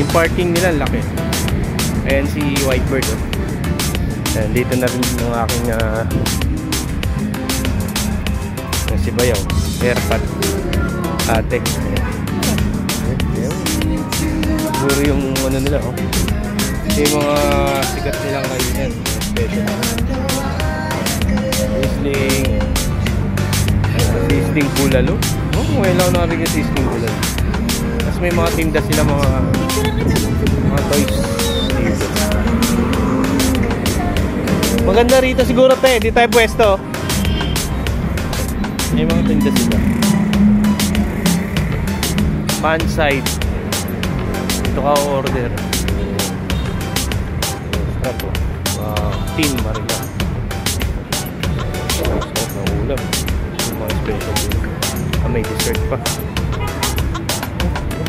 Yung parking nila laki. Ayan si Whitebird, oh. Ayan, dito na rin yung aking si Bayaw, airpad ate. Siguro yung ano nila, oh. Yung mga sikat nilang kainan special. Sizzling bulalo. Oh, ngayon lang nakabigay sizzling bulalo. Tapos may mga tinda sila, mga toys dito. Maganda rito siguro, te, di tayo pwesto. May mga tinda sila. Pan side. Ito ka order. Strap, oh. Tin marila. Sarap na ulam. Yung mga special din. May dessert pa.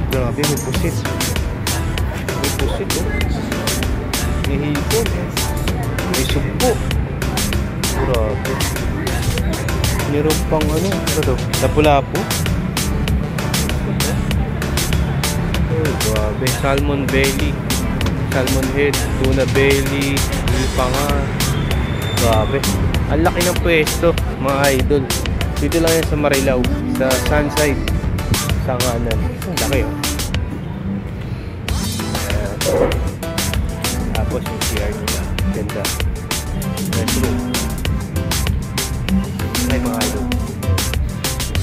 Grabe, may pusit. May pusit, oh. May hipon. May sumpo. Grabe. Meron pang ano ito? Lapu-lapu. Oh, grabe. Salmon belly. Salmon head. Tuna belly. Panga. Grabe. Ang laki ng pwesto, mga idol. Dito lang yan sa Marilao. Sa Sunside. Sa kanan. Ang laki, oh. Tapos yung CR nila. Ganda. Restroom. Ay, mga idol.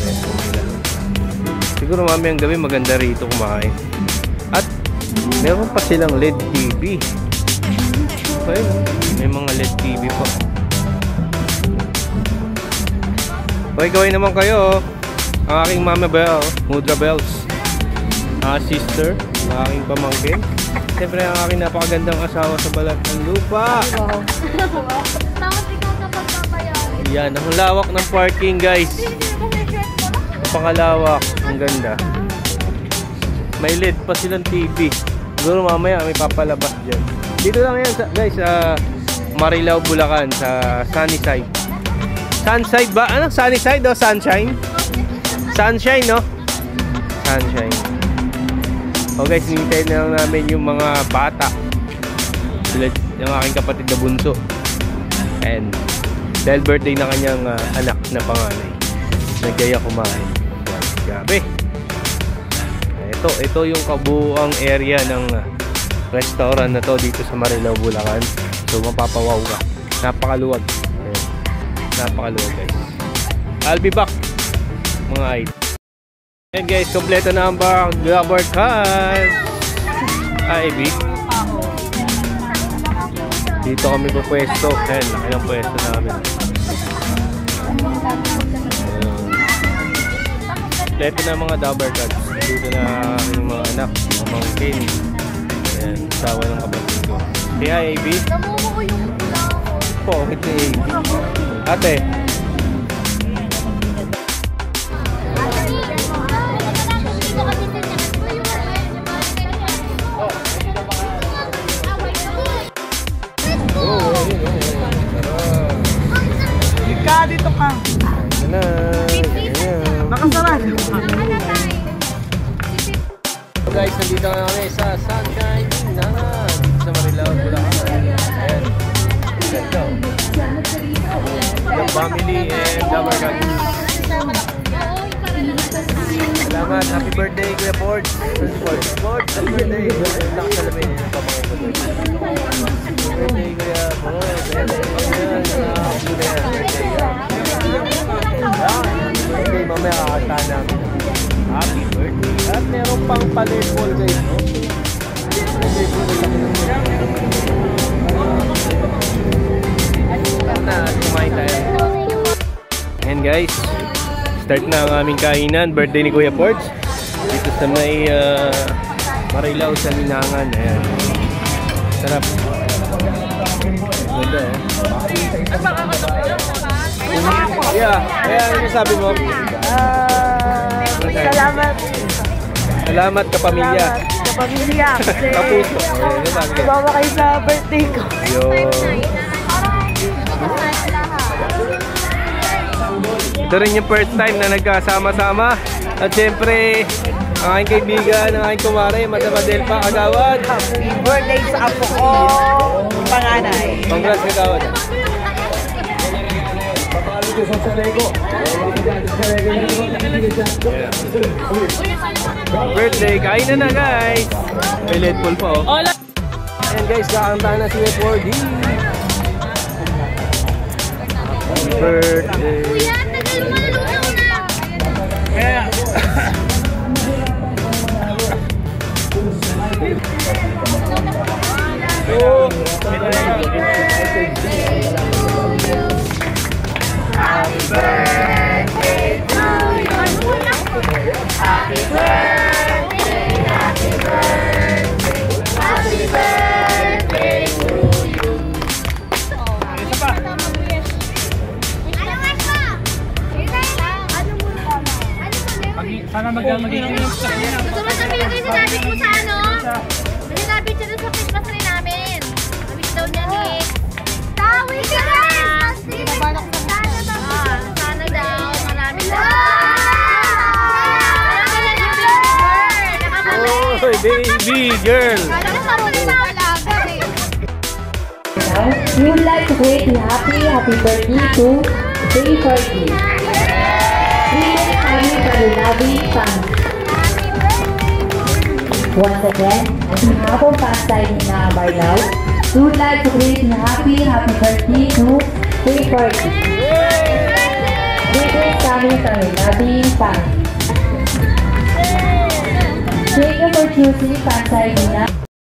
Restroom nila. Siguro mamayang gabi maganda rito kumain. At meron pa silang LED TV. Okay, may mga LED TV pa. Okay, gawin naman kayo, oh. Ang aking mama Bell, Mudra Bells. Sister, ang aking pamangkin. Siyempre ang aking napakagandang asawa sa balat ng lupa. Wow. Tapos ikaw na pagpapayarin. Yan, ang lawak ng parking, guys. Napakalawak, ang ganda. May LED pa silang TV. Siguro mamaya may papalabas dyan. Dito lang yan, guys, sa Marilao, Bulacan, sa Sunnyside. Sunside ba? Ano? Sunnyside o Sunshine? Sunshine, no? Sunshine. O guys, hinihintay na lang namin yung mga bata. Sila yung aking kapatid na bunso. And dahil birthday na kanyang anak na panganay, nagyaya kumain. Grabe. Ito yung kabuuang area ng restaurant na to dito sa Marilao, Bulacan. So mapapawaw ka. Napakaluwag. Napakaluwag, guys. I'll be back, mga idol. And guys, kompleto na ang Grabber Cars. IB. Dito kami po pwesto. Ayan, laki ng pwesto namin. Kompleto na mga Grabber Cars. Dito na yung mga anak, mga mangkin. Ayan, sawa ng kapatid ko. Kaya IB. Po, ito yung ate. Ika, dito ka. Nakasarado. So guys, nandito na kami sa Sunshine sa Marilao, Bulacan. Ayan. Ganda. Yung family and Grabber Cars. Salamat. Happy birthday, Kuya Ford. Ford, happy birthday. Nakasalamin yung pamangkin ko. Happy birthday, Kuya Ford. Birthday, mamaya kakanta namin. Happy birthday. At meron pang palerful, guys, no? Kumain tayo. And guys, start na ang aming kainan. Birthday ni Kuya Forge. Dito sa may Marilao sa Linangan. Ayan. Sarap. Ganda, oh. Yeah. Ayan, ano sabi mo? Salamat. Salamat kapamilya. Kapamilya. Kapuso. Bawa kayo sa birthday ko. Yo. Ito rin yung first time na nagkasama-sama. At syempre, Ang aking kaibigan, ang aking kumare, Madam Adelpa Kagawad. Happy birthday sa apo ko. Panganay. Congrats Kagawad. Birthday, kain na guys. May lead pool pa oh. Ayan guys, kakanta na si F4D. Happy birthday. Kuya, tagal mo nalusaw na. Oh, Sana magiging gusto mo sabihin kayo sa daddy mo sa ano? Malilapit siya dun sa Christmas tree namin. Mabit daw niya ni Tawi ka! Sana daw, marami daw. oh, baby girl. We would like to greet you happy birthday to Day 40. Greetings kami from the loving fans. Once again, on behalf of fans side in Barlaw, we would like to greet you happy birthday to Day 40. Greetings kami from the loving fans. Thank you for choosing fans side in